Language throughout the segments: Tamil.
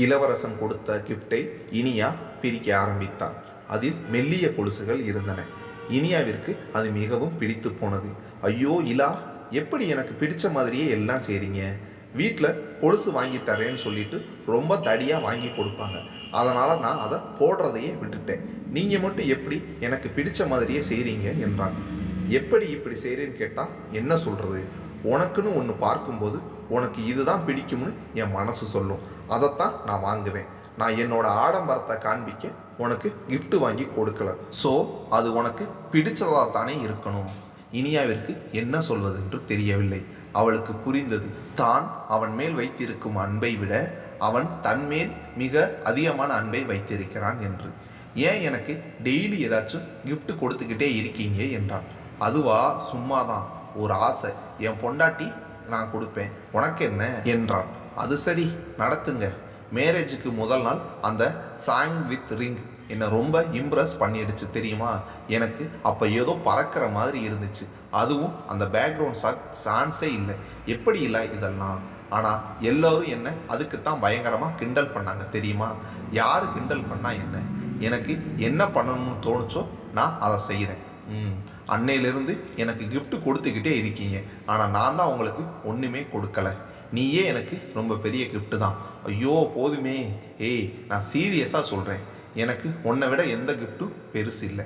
இளவரசன் கொடுத்த கிஃப்டை இனியா பிரிக்க ஆரம்பித்தாள். அதில் மெல்லிய கொலுசுகள் இருந்தன. இனியாவிற்கு அது மிகவும் பிடித்து போனது. ஐயோ இலா, எப்படி எனக்கு பிடிச்ச மாதிரியே எல்லாம் செய்றீங்க? வீட்டில் கொலுசு வாங்கி தரேன்னு சொல்லிட்டு ரொம்ப தடியாக வாங்கி கொடுப்பாங்க. அதனால் நான் அதை போடுறதையே விட்டுட்டேன். நீங்கள் மட்டும் எப்படி எனக்கு பிடிச்ச மாதிரியே செய்கிறீங்க என்றான். எப்படி இப்படி செய்கிறேன்னு கேட்டால் என்ன சொல்கிறது? உனக்குன்னு ஒன்று பார்க்கும்போது உனக்கு இதுதான் பிடிக்கும்னு என் மனசு சொல்லும். அதைத்தான் நான் வாங்குவேன். நான் என்னோட ஆடம்பரத்தை காண்பிக்க உனக்கு கிஃப்ட் வாங்கி கொடுக்கல. ஸோ அது உனக்கு பிடிச்சதாக தானே இருக்கணும். இனியாவிற்கு என்ன சொல்வது என்று தெரியவில்லை. அவளுக்கு புரிந்தது. தான் அவன் மேல் வைத்திருக்கும் அன்பை விட அவன் தன்மேல் மிக அதிகமான அன்பை வைத்திருக்கிறான் என்று. ஏன் எனக்கு டெய்லி ஏதாச்சும் கிஃப்ட் கொடுத்துக்கிட்டே இருக்கீங்க என்றான். அதுவா, சும்மாதான், ஒரு ஆசை. என் பொண்டாட்டி நான் கொடுப்பேன், உனக்கு என்ன என்றான். அது சரி, நடத்துங்க. மேரேஜுக்கு முதல் நாள் அந்த சாங் வித் ரிங் என்னை ரொம்ப இம்ப்ரெஸ் பண்ணிடுச்சு தெரியுமா? எனக்கு அப்போ ஏதோ பறக்கிற மாதிரி இருந்துச்சு. அதுவும் அந்த பேக்ரவுண்ட் சான்ஸே இல்லை. எப்படி இல்லை இதெல்லாம்? ஆனால் எல்லோரும் என்ன அதுக்குத்தான் பயங்கரமாக கிண்டல் பண்ணாங்க தெரியுமா? யார் கிண்டல் பண்ணால் என்ன? எனக்கு என்ன பண்ணணும்னு தோணுச்சோ நான் அதை செய்கிறேன். அன்னையிலிருந்து எனக்கு கிஃப்ட் கொடுத்துக்கிட்டே இருக்கீங்க. ஆனால் நான் தான் உங்களுக்கு ஒன்றுமே கொடுக்கல. நீயே எனக்கு ரொம்ப பெரிய கிஃப்ட்டு தான். ஐயோ போதுமே. ஏய், நான் சீரியஸாக சொல்கிறேன். எனக்கு உன்னை விட எந்த கிஃப்ட்டும் பெருசு இல்லை.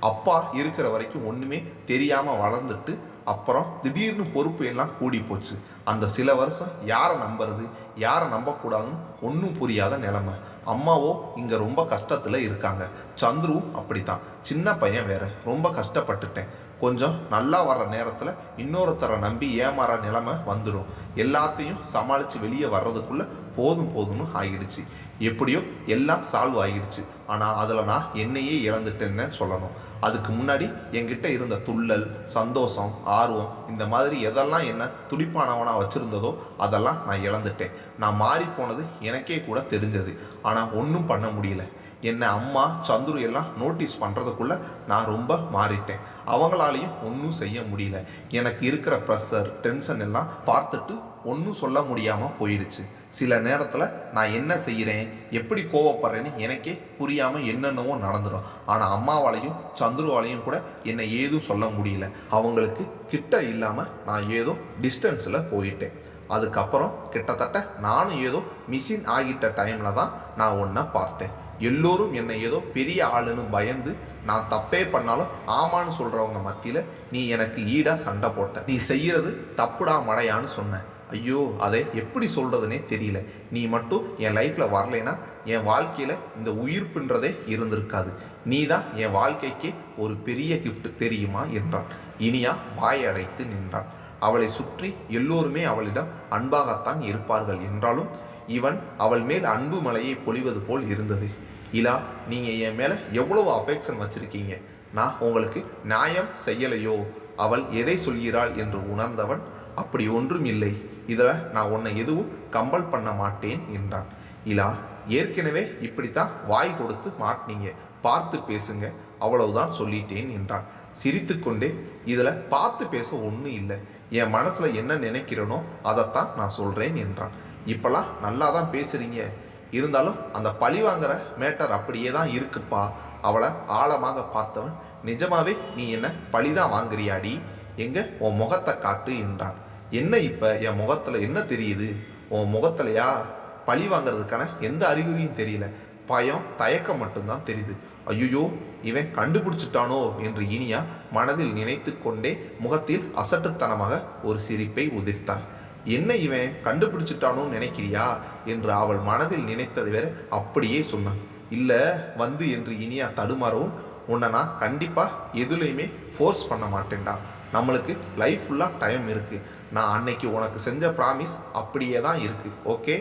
அப்பா இருக்கிற வரைக்கும் ஒன்றுமே தெரியாமல் வளர்ந்துட்டு அப்புறம் திடீர்னு பொறுப்பு எல்லாம் கூடி போச்சு. அந்த சில வருஷம் யாரை நம்புறது யாரை நம்பக்கூடாதுன்னு ஒன்றும் புரியாத நிலைமை. அம்மாவோ இங்கே ரொம்ப கஷ்டத்தில் இருக்காங்க. சந்துருவும் அப்படித்தான். சின்ன பையன் வேற. ரொம்ப கஷ்டப்பட்டுட்டேன். கொஞ்சம் நல்லா வர்ற நேரத்தில் இன்னொருத்தரை நம்பி ஏமாற நிலைமை வந்துடும். எல்லாத்தையும் சமாளித்து வெளியே வர்றதுக்குள்ளே போதும்னு ஆகிடுச்சு. எப்படியோ எல்லாம் சால்வ் ஆகிடுச்சு. ஆனால் அதில் நான் என்னையே இழந்துட்டேன்னு சொல்லணும். அதுக்கு முன்னாடி என்கிட்ட இருந்த துள்ளல், சந்தோஷம், ஆர்வம், இந்த மாதிரி எதெல்லாம் என்ன துடிப்பானவனாக வச்சுருந்ததோ அதெல்லாம் நான் இழந்துட்டேன். நான் மாறி போனது எனக்கே கூட தெரிஞ்சது. ஆனால் ஒன்றும் பண்ண முடியல. என்னை அம்மா, சந்துரு எல்லாம் நோட்டீஸ் பண்ணுறதுக்குள்ளே நான் ரொம்ப மாறிட்டேன். அவங்களாலையும் ஒன்றும் செய்ய முடியல. எனக்கு இருக்கிற ப்ரெஷர், டென்ஷன் எல்லாம் பார்த்துட்டு ஒன்றும் சொல்ல முடியாமல் போயிடுச்சு. சில நேரத்தில் நான் என்ன செய்கிறேன், எப்படி கோவப்படுறேன்னு எனக்கே புரியாமல் என்னென்னவோ நடந்துடும். ஆனால் அம்மாவாலையும் சந்துருவாலையும் கூட என்னை ஏதும் சொல்ல முடியல. அவங்களுக்கு கிட்ட இல்லாமல் நான் ஏதோ டிஸ்டன்ஸில் போயிட்டேன். அதுக்கப்புறம் கிட்டத்தட்ட நானும் ஏதோ மிஷின் ஆகிட்ட டைமில் தான் நான் ஒன்றை பார்த்தேன். எல்லோரும் என்னை ஏதோ பெரிய ஆளுன்னு பயந்து நான் தப்பே பண்ணாலும் ஆமான்னு சொல்கிறவங்க மத்தியில் நீ எனக்கு ஈடாக சண்டை போட்ட. நீ செய்கிறது தப்புடா மடையான்னு சொன்னேன். ஐயோ, அதை எப்படி சொல்கிறதுனே தெரியல. நீ மட்டும் என் லைஃப்பில் வரலைன்னா என் வாழ்க்கையில் இந்த உயிர்ப்புன்றதே இருந்திருக்காது. நீ தான் என் வாழ்க்கைக்கு ஒரு பெரிய கிஃப்ட் தெரியுமா என்றான். இனியா வாயடைத்து நின்றான். அவளை சுற்றி எல்லோருமே அவளிடம் அன்பாகத்தான் இருப்பார்கள் என்றாலும் இவன் அவள் மேல் அன்பு மலையை பொழிவது போல் இருந்தது. இலா, நீங்கள் என் மேலே எவ்வளவு அஃபெக்ஷன் வச்சுருக்கீங்க. நான் உங்களுக்கு நியாயம் செய்யலையோ? அவள் எதை சொல்கிறாள் என்று உணர்ந்தவன், அப்படி ஒன்றும் இல்லை, இதில் நான் உன்னை எதுவும் கம்பல் பண்ண மாட்டேன் என்றான். இலா, ஏற்கனவே இப்படித்தான் வாய் கொடுத்து மாட்டினீங்க, பார்த்து பேசுங்க, அவ்வளவுதான் சொல்லிட்டேன் என்றான். சிரித்து கொண்டே, இதில் பார்த்து பேச ஒன்றும் இல்லை, என் மனசில் என்ன நினைக்கிறேனோ அதைத்தான் நான் சொல்கிறேன் என்றான். இப்போல்லாம் நல்லா தான் பேசுகிறீங்க, இருந்தாலும் அந்த பழி வாங்குற மேட்டர் அப்படியே தான் இருக்குப்பா. அவளை ஆழமாக பார்த்தவன், நிஜமாவே நீ என்ன பழிதான் வாங்குறியாடி? எங்க உன் முகத்தை காட்டு என்றான். என்ன இப்போ என் முகத்தில் என்ன தெரியுது? உன் முகத்திலையா பழி வாங்கிறதுக்கான எந்த அறிகுறியும் தெரியல. பயம், தயக்கம் மட்டும்தான் தெரியுது. ஐயோ, இவன் கண்டுபிடிச்சிட்டானோ என்று இனியா மனதில் நினைத்து கொண்டே முகத்தில் அசட்டுத்தனமாக ஒரு சிரிப்பை உதிர்த்தாள். என்ன இவன் கண்டுபிடிச்சிட்டானோன்னு நினைக்கிறியா என்று அவள் மனதில் நினைத்தது வேற அப்படியே சொன்னான். இல்லை வந்து என்று இனியா தடுமாறவும், உன்னை நான் கண்டிப்பாக எதுலேயுமே ஃபோர்ஸ் பண்ண மாட்டேன்டா. நம்மளுக்கு லைஃப் ஃபுல்லாக டைம் இருக்குது. நான் அன்னைக்கு உனக்கு செஞ்ச ப்ராமிஸ் அப்படியே தான் இருக்குது. ஓகே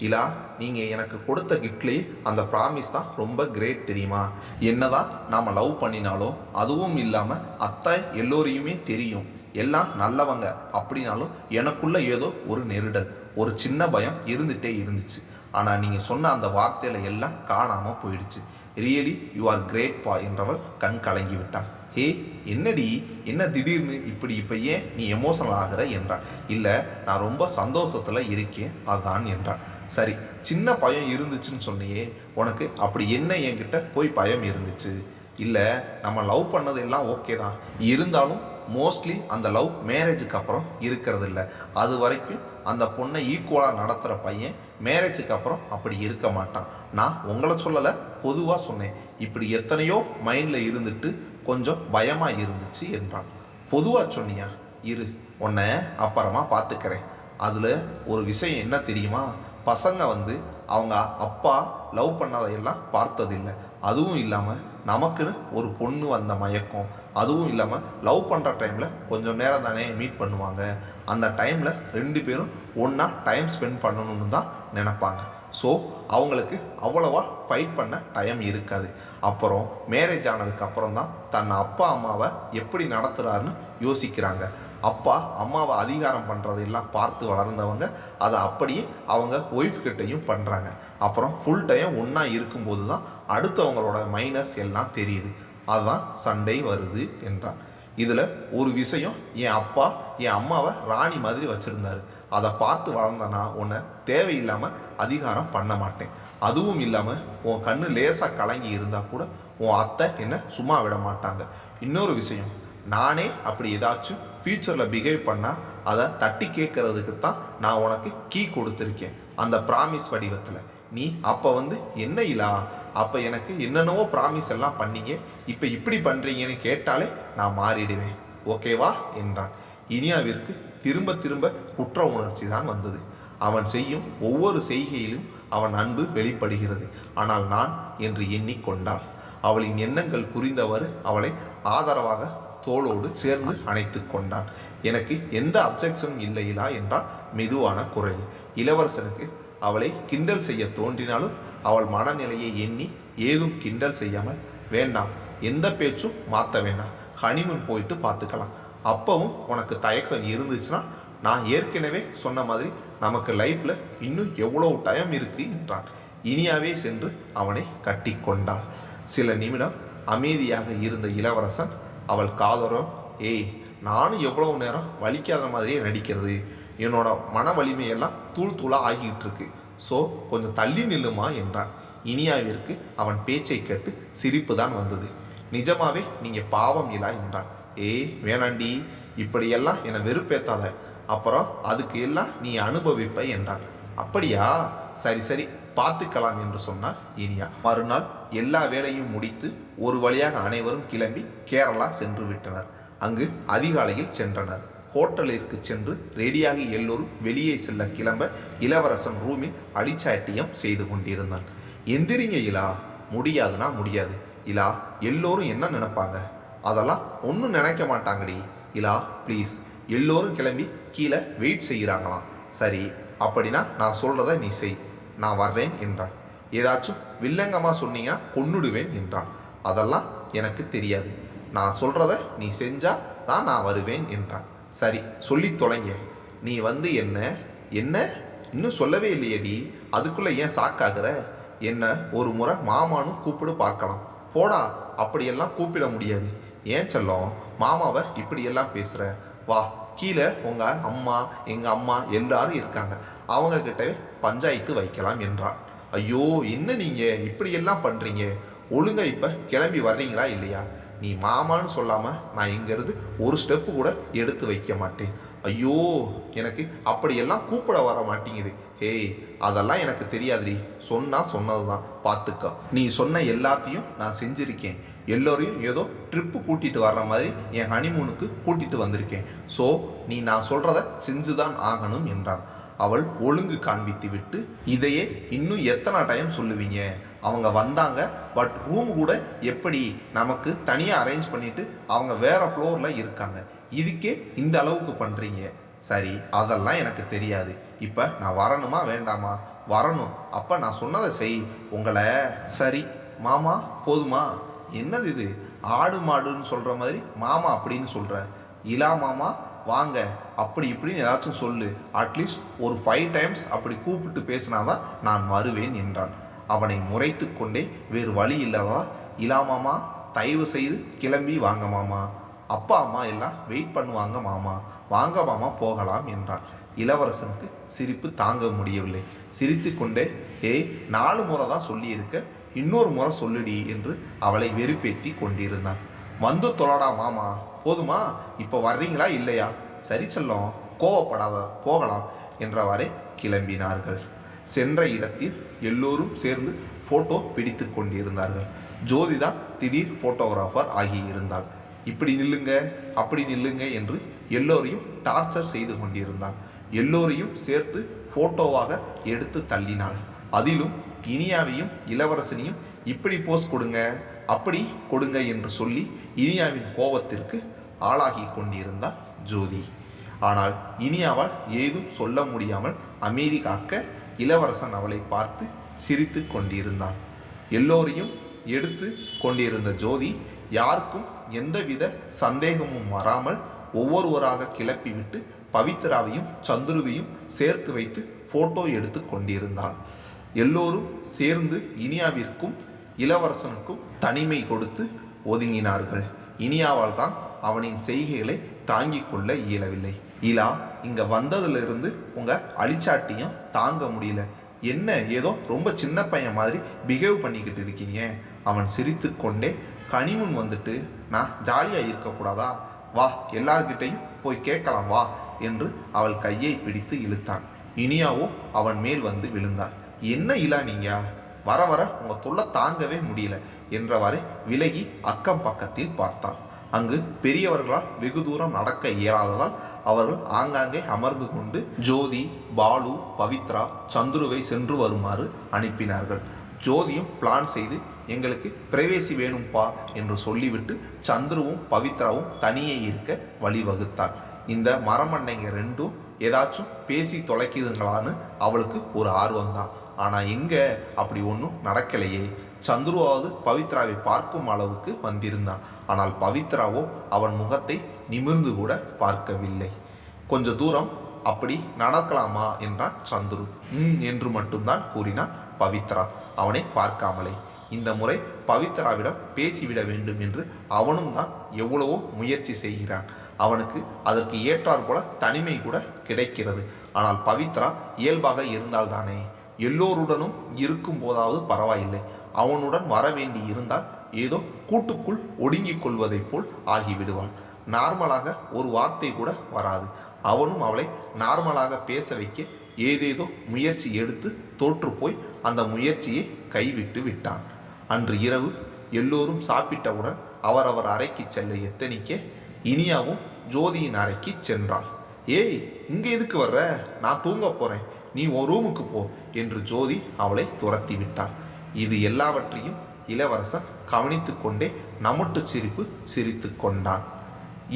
இலா, நீங்கள் எனக்கு கொடுத்த கிஃப்ட்லேயே அந்த ப்ராமிஸ் தான் ரொம்ப கிரேட் தெரியுமா? என்னதான் நாம் லவ் பண்ணினாலும் அதுவும் இல்லாமல் அத்தை எல்லோரையுமே தெரியும், எல்லாம் நல்லவங்க அப்படின்னாலும் எனக்குள்ள ஏதோ ஒரு நெருடல், ஒரு சின்ன பயம் இருந்துகிட்டே இருந்துச்சு. ஆனால் நீங்கள் சொன்ன அந்த வார்த்தையில் எல்லாம் காணாமல் போயிடுச்சு. ரியலி யூ ஆர் கிரேட் பா என்றவள் கண் கலங்கி விட்டாள். ஹே, என்னடி, என்ன திடீர்னு இப்போ ஏன் நீ எமோஷனல் ஆகிற என்றான். இல்லை, நான் ரொம்ப சந்தோஷத்தில் இருக்கேன் அதான் என்றான். சரி, சின்ன பயம் இருந்துச்சுன்னு சொன்னியே, உனக்கு அப்படி என்ன என்கிட்ட போய் பயம் இருந்துச்சு? இல்லை, நம்ம லவ் பண்ணது எல்லாம் ஓகே தான், இருந்தாலும் மோஸ்ட்லி அந்த லவ் மேரேஜுக்கு அப்புறம் இருக்கிறது இல்லை. அது வரைக்கும் அந்த பொண்ணை ஈக்குவலாக நடத்துகிற பையன் மேரேஜுக்கு அப்புறம் அப்படி இருக்க மாட்டான். நான் உங்களை சொல்லலை, பொதுவாக சொன்னேன். இப்படி எத்தனையோ மைண்டில் இருந்துட்டு கொஞ்சம் பயமாக இருந்துச்சு என்றான். பொதுவாக சொன்னியா? இரு, உன்னை அப்புறமா பார்த்துக்கிறேன். அதில் ஒரு விஷயம் என்ன தெரியுமா? பசங்க அவங்க அப்பா லவ் பண்ணதையெல்லாம் பார்த்ததில்லை. அதுவும் இல்லாமல் நமக்குன்னு ஒரு பொண்ணு வந்த மயக்கம். அதுவும் இல்லாமல் லவ் பண்ணுற டைமில் கொஞ்சம் நேரம் தானே மீட் பண்ணுவாங்க. அந்த டைமில் 2 பேரும் ஒன்றா டைம் ஸ்பெண்ட் பண்ணணும்னு தான் நினைப்பாங்க. ஸோ அவங்களுக்கு அவ்வளவா ஃபைட் பண்ண டைம் இருக்காது. அப்புறம் மேரேஜ் ஆனதுக்கப்புறம் தான் தன் அப்பா அம்மாவை எப்படி நடத்துகிறாருன்னு யோசிக்கிறாங்க. அப்பா அம்மாவை அதிகாரம் பண்ணுறதெல்லாம் பார்த்து வளர்ந்தவங்க அதை அப்படியே அவங்க ஒய்ஃப் கிட்டையும் பண்ணுறாங்க. அப்புறம் ஃபுல் டைம் ஒன்றா இருக்கும்போது தான் அடுத்தவங்களோட மைனஸ் எல்லாம் தெரியுது. அதுதான் சண்டை வருது என்றான். இதில் ஒரு விஷயம், என் அப்பா என் அம்மாவை ராணி மாதிரி வச்சுருந்தாரு. அதை பார்த்து வளர்ந்தனா உன்னை தேவையில்லாமல் அதிகாரம் பண்ண மாட்டேன். அதுவும் இல்லாமல் உன் கண்ணு லேசாக கலங்கி இருந்தால் கூட உன் அத்தை என்னை சும்மா விட மாட்டாங்க. இன்னொரு விஷயம், நானே அப்படி ஏதாச்சும் ஃப்யூச்சரில் பிஹேவ் பண்ணால் அதை தட்டி கேட்கறதுக்கு தான் நான் உனக்கு கீ கொடுத்துருக்கேன், அந்த ப்ராமிஸ் வடிவத்தில். நீ அப்போ என்ன இல்லா, அப்போ எனக்கு என்னென்னவோ ப்ராமிஸ் எல்லாம் பண்ணீங்க, இப்போ இப்படி பண்ணுறீங்கன்னு கேட்டாலே நான் மாறிடுவேன், ஓகேவா என்றான். இனியாவிற்கு திரும்ப திரும்ப குற்ற உணர்ச்சி தான் வந்தது. அவன் செய்யும் ஒவ்வொரு செய்கையிலும் அவன் அன்பு வெளிப்படுகிறது. ஆனால் நான் என்று எண்ணிக்கொண்டாள். அவளின் எண்ணங்கள் புரிந்தவர் அவளை ஆதரவாக தோளோடு சேர்ந்து அணைத்து கொண்டான். எனக்கு எந்த அப்ஜெக்ஷனும் இல்லையிலா என்றால் மெதுவான குரல். இளவரசனுக்கு அவளை கிண்டல் செய்ய தோன்றினாலும் அவள் மனநிலையை எண்ணி ஏதும் கிண்டல் செய்யாமல், வேண்டாம், எந்த பேச்சும் மாற்ற வேண்டாம், ஹனிமூன் போயிட்டு பார்த்துக்கலாம். அப்பவும் உனக்கு தயக்கம் இருந்துச்சுன்னா நான் ஏற்கனவே சொன்ன மாதிரி நமக்கு லைஃப்பில் இன்னும் எவ்வளோ டைம் இருக்குது என்றான். இனியாவே சென்று அவனை கட்டி கொண்டாள். சில நிமிடம் அமைதியாக இருந்த இளவரசன் அவள் காதோரம், ஏய், நானும் எவ்வளவு நேரம் வலிக்காத மாதிரியே நடிக்கிறது, என்னோட மன வலிமையெல்லாம் தூள் தூளாக ஆகிட்டு இருக்கு, ஸோ கொஞ்சம் தள்ளி நில்லுமா என்றான். இனியாவிற்கு அவன் பேச்சை கேட்டு சிரிப்பு தான் வந்தது. நிஜமாவே நீங்கள் பாவம் இல்லா என்றான். ஏய் வேணாண்டி, இப்படியெல்லாம் என்னை வெறுப்பேத்தாத, அப்புறம் அதுக்கு எல்லாம் நீ அனுபவிப்ப என்றான். அப்படியா, சரி சரி பார்த்துக்கலாம் என்று சொன்னார் இனியா. மறுநாள் எல்லா வேலையும் முடித்து ஒரு வழியாக அனைவரும் கிளம்பி கேரளா சென்று விட்டனர். அங்கு அதிகாலையில் சென்றனர். ஹோட்டலிற்கு சென்று ரெடியாகி எல்லோரும் வெளியே செல்ல கிளம்ப இளவரசன் ரூமில் அடிச்சாட்டியம் செய்து கொண்டிருந்தான். எந்திரிங்க இலா, முடியாதுன்னா முடியாது இலா, எல்லோரும் என்ன நினைப்பாங்க, அதெல்லாம் ஒன்றும் நினைக்க மாட்டாங்கடி இலா, ப்ளீஸ். எல்லோரும் கிளம்பி கீழே வெயிட் செய்கிறாங்களாம். சரி, அப்படின்னா நான் சொல்கிறத நீ செய், நான் வர்றேன் என்றான். ஏதாச்சும் வில்லங்கமாக சொன்னீங்கன்னா கொன்னுடுவேன் என்றான். அதெல்லாம் எனக்கு தெரியாது, நான் சொல்கிறத நீ செஞ்சால் தான் நான் வருவேன் என்றான். சரி, சொல்லி தொலைங்க. நீ என்ன என்ன இன்னும் சொல்லவே இல்லையடி, அதுக்குள்ளே ஏன் சாக்காகிற? என்ன ஒரு முறை மாமானு கூப்பிடு பார்க்கலாம். போடா, அப்படியெல்லாம் கூப்பிட முடியாது. ஏன் செல்லம், மாமாவை இப்படியெல்லாம் பேசுகிற? வா, கீழே உங்கள் அம்மா எங்கள் அம்மா எல்லாரும் இருக்காங்க, அவங்கக்கிட்டவே பஞ்சாயத்து வைக்கலாம் என்றான். ஐயோ, என்ன நீங்கள் இப்படியெல்லாம் பண்ணுறீங்க? ஒழுங்கா இப்போ கிளம்பி வர்றீங்களா இல்லையா? நீ மாமான்னு சொல்லாமல் நான் இங்கேருந்து ஒரு ஸ்டெப்பு கூட எடுத்து வைக்க மாட்டேன். ஐயோ, எனக்கு அப்படியெல்லாம் கூப்பிட வர மாட்டேங்குது. ஹேய், அதெல்லாம் எனக்கு தெரியாதுடி, சொன்னது தான், பார்த்துக்கோ. நீ சொன்ன எல்லாத்தையும் நான் செஞ்சுருக்கேன். எல்லோரையும் ஏதோ ட்ரிப்பு கூட்டிகிட்டு வர்ற மாதிரி என் ஹனிமூனுக்கு கூட்டிகிட்டு வந்திருக்கேன். ஸோ நீ நான் சொல்கிறத செஞ்சுதான் ஆகணும் என்றான். அவள் ஒழுங்கு காண்பித்து விட்டு, இதையே இன்னும் எத்தனை டைம் சொல்லுவீங்க? அவங்க வந்தாங்க, பட் ரூம் கூட எப்படி நமக்கு தனியாக அரேஞ்ச் பண்ணிவிட்டு அவங்க வேறு ஃப்ளோரில் இருக்காங்க, இதுக்கே இந்த அளவுக்கு பண்ணுறீங்க. சரி, அதெல்லாம் எனக்கு தெரியாது. இப்போ நான் வரணுமா வேண்டாமா? வரணும். அப்போ நான் சொன்னதை செய். உங்களை சரி மாமா போதுமா? என்னது இது, ஆடு மாடுன்னு சொல்கிற மாதிரி மாமா அப்படின்னு சொல்கிற? இலா மாமா வாங்க அப்படி இப்படின்னு ஏதாச்சும் சொல்லு. அட்லீஸ்ட் ஒரு 5 டைம்ஸ் அப்படி கூப்பிட்டு பேசினாதான் நான் வருவேன் என்றான். அவனை முறைத்து கொண்டே வேறு வழி இல்லவா, இலா மாமா தயவு செய்து கிளம்பி வாங்க மாமா, அப்பா அம்மா எல்லாம் வெயிட் பண்ணுவாங்க மாமா, வாங்க மாமா போகலாம் என்றான். இளவரசனுக்கு சிரிப்பு தாங்க முடியவில்லை. சிரித்து கொண்டே, ஏய் 4 முறை தான் சொல்லியிருக்க, இன்னொரு முறை சொல்லுடி என்று அவளை வெறுப்பேற்றி கொண்டிருந்தான். வந்து தொலைடா மாமா, போதுமா? இப்போ வர்றீங்களா இல்லையா? சரி செல்லம், கோவப்படாத, போகலாம் என்றவாறே கிளம்பினார்கள். சென்ற இடத்தில் எல்லோரும் சேர்ந்து போட்டோ பிடித்து கொண்டிருந்தார்கள். ஜோதிதான் திடீர் போட்டோகிராஃபர் ஆகியிருந்தாள். இப்படி நில்லுங்க, அப்படி நில்லுங்க என்று எல்லோரையும் டார்ச்சர் செய்து கொண்டிருந்தாள். எல்லோரையும் சேர்த்து போட்டோவாக எடுத்து தள்ளினாள். அதிலும் இனியாவையும் இளவரசனையும் இப்படி போஸ் கொடுங்க, அப்படி கொடுங்க என்று சொல்லி இனியாவின் கோபத்திற்கு ஆளாகி கொண்டிருந்தாள் ஜோதி. ஆனால் இனியாவால் ஏதும் சொல்ல முடியாமல் அமைதி காக்க இளவரசன் அவளை பார்த்து சிரித்து கொண்டிருந்தான். எல்லோரையும் எடுத்து கொண்டிருந்த ஜோதி யாருக்கும் எந்தவித சந்தேகமும் வராமல் ஒவ்வொருவராக கிளப்பிவிட்டு பவித்ராவையும் சந்துருவையும் சேர்த்து வைத்து போட்டோ எடுத்து கொண்டிருந்தாள். எல்லோரும் சேர்ந்து இனியாவிற்கும் இளவரசனுக்கும் தனிமை கொடுத்து ஒதுங்கினார்கள். இனியாவால் தான் அவனின் செய்கைகளை தாங்கிக் கொள்ள இயலவில்லை. இலா, இங்க வந்ததிலிருந்து உங்க அழிச்சாட்டியும் தாங்க முடியல. என்ன ஏதோ ரொம்ப சின்ன பையன் மாதிரி பிஹேவ் பண்ணிக்கிட்டு இருக்கீங்க. அவன் சிரித்து கொண்டே, கனிமுன் வந்துட்டு நான் ஜாலியாக இருக்கக்கூடாதா? வா, எல்லார்கிட்டையும் போய் கேட்கலாம் வா என்று அவள் கையை பிடித்து இழுத்தான். இனியாவோ அவன் மேல் வந்து விழுந்தான். என்ன இலா, நீங்க வர வர உங்கள் தொல்லை தாங்கவே முடியல என்றவாறு விலகி அக்கம் பக்கத்தில் பார்த்தான். அங்கு பெரியவர்களால் வெகு தூரம் நடக்க இயலாததால் அவர்கள் ஆங்காங்கே அமர்ந்து கொண்டு ஜோதி, பாலு, பவித்ரா, சந்துருவை சென்று வருமாறு அனுப்பினார்கள். ஜோதியும் பிளான் செய்து எங்களுக்கு பிரைவேசி வேணும்பா என்று சொல்லிவிட்டு சந்துருவும் பவித்ராவும் தனியே இருக்க வழிவகுத்தான். இந்த மரமண்டைங்க ரெண்டும் ஏதாச்சும் பேசி தொலைக்குதுங்களான்னு அவளுக்கு ஒரு ஆர்வம்தான். ஆனால் எங்கே அப்படி ஒன்றும் நடக்கலையே. சந்துருவாவது பவித்ராவை பார்க்கும் அளவுக்கு வந்திருந்தான். ஆனால் பவித்ராவோ அவன் முகத்தை நிமிர்ந்து கூட பார்க்கவில்லை. கொஞ்ச தூரம் அப்படி நடக்கலாமா என்றான் சந்துரு. என்று மட்டும்தான் கூறினான் பவித்ரா அவனை பார்க்காமலே. இந்த முறை பவித்ராவிடம் பேசிவிட வேண்டும் என்று அவனும் தான் எவ்வளவோ முயற்சி செய்கிறான். அவனுக்கு அதற்கு ஏற்றாற் போல தனிமை கூட கிடைக்கிறது. ஆனால் பவித்ரா இயல்பாக இருந்தால்தானே. எல்லோருடனும் இருக்கும் போதாவது பரவாயில்லை, அவனுடன் வர வேண்டி இருந்தால் ஏதோ கூட்டுக்குள் ஒடுங்கிக் கொள்வதைப் போல் ஆகிவிடுவாள். நார்மலாக ஒரு வார்த்தை கூட வராது. அவனும் அவளை நார்மலாக பேச வைக்க ஏதேதோ முயற்சி எடுத்து தோற்று போய் அந்த முயற்சியை கைவிட்டு விட்டான். அன்று இரவு எல்லோரும் சாப்பிட்டவுடன் அவரவர் அறைக்கு செல்ல எத்தனிக்க இனியாவும் ஜோதியின் அறைக்கு சென்றாள். ஏய், இங்கே எதுக்கு வர்ற? நான் தூங்க போகிறேன், நீ ஒரு ரூமுக்கு போ என்று ஜோதி அவளை துரத்தி விட்டாள். இது எல்லாவற்றையும் இளவரசன் கவனித்து கொண்டே நமட்டு சிரிப்பு சிரித்து கொண்டான்.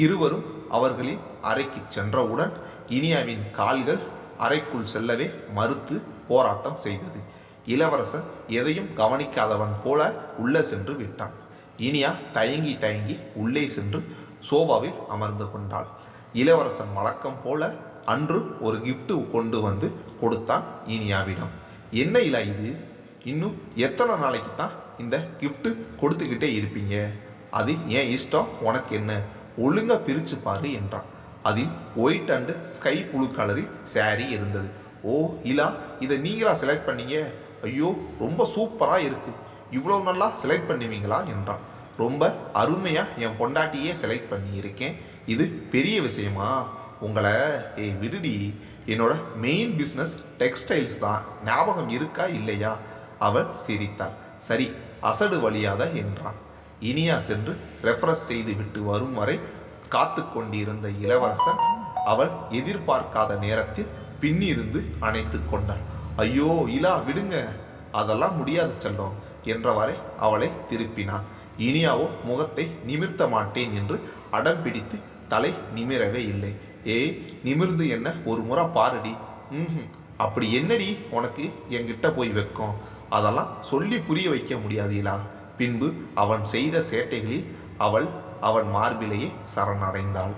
இருவரும் அவர்களின் அறைக்கு சென்றவுடன் இனியாவின் கால்கள் அறைக்குள் செல்லவே மறுத்து போராட்டம் செய்தது. இளவரசன் எதையும் கவனிக்காதவன் போல உள்ளே சென்று விட்டான். இனியா தயங்கி தயங்கி உள்ளே சென்று சோபாவில் அமர்ந்து கொண்டாள். இளவரசன் வழக்கம் போல அன்று ஒரு கிஃப்ட் கொண்டு வந்து கொடுத்தான் இனியாவிடம். என்ன இலா இது? இன்னும் எத்தனை நாளைக்கு தான் இந்த கிஃப்ட்டு கொடுத்துக்கிட்டே இருப்பீங்க? அது என் இஷ்டம், உனக்கு என்ன? ஒழுங்கா பிரித்து பாரு என்றான். அதில் ஒயிட் அண்டு ஸ்கை ப்ளூ கலரில் சாரீ இருந்தது. ஓ இலா, இதை நீங்களா செலக்ட் பண்ணீங்க? ஐயோ, ரொம்ப சூப்பராக இருக்குது, இவ்வளோ நல்லா செலக்ட் பண்ணுவீங்களா என்றான். ரொம்ப அருமையாக என் பொண்டாட்டியே செலக்ட் பண்ணியிருக்கேன், இது பெரிய விஷயமா? உங்களை விடுடி, என்னோட மெயின் பிஸ்னஸ் டெக்ஸ்டைல்ஸ் தான், ஞாபகம் இருக்கா இல்லையா? அவள் சிரித்தாள். சரி, அசடு வழியாத என்றான். இனியா சென்று ரெஃப்ரெஷ் செய்து விட்டு வரும் வரை காத்து கொண்டிருந்த இளவரசன் அவள் எதிர்பார்க்காத நேரத்தில் பின்னிருந்து அணைத்து கொண்டாள். ஐயோ இலா, விடுங்க, அதெல்லாம் முடியாது செல்லம் என்றவாறே அவளை திருப்பினான். இனியாவோ முகத்தை நிமிர்த்த மாட்டேன் என்று அடம் பிடித்து தலை நிமிரவே இல்லை. நிமிர்ந்து என்ன ஒரு முறை பாருடி. அப்படி என்னடி உனக்கு என்கிட்ட போய் வைக்கும்? அதெல்லாம் சொல்லி புரிய வைக்க முடியாதீலா. பின்பு அவன் செய்த சேட்டைகளில் அவள் அவன் மார்பிலேயே சரணடைந்தாள்.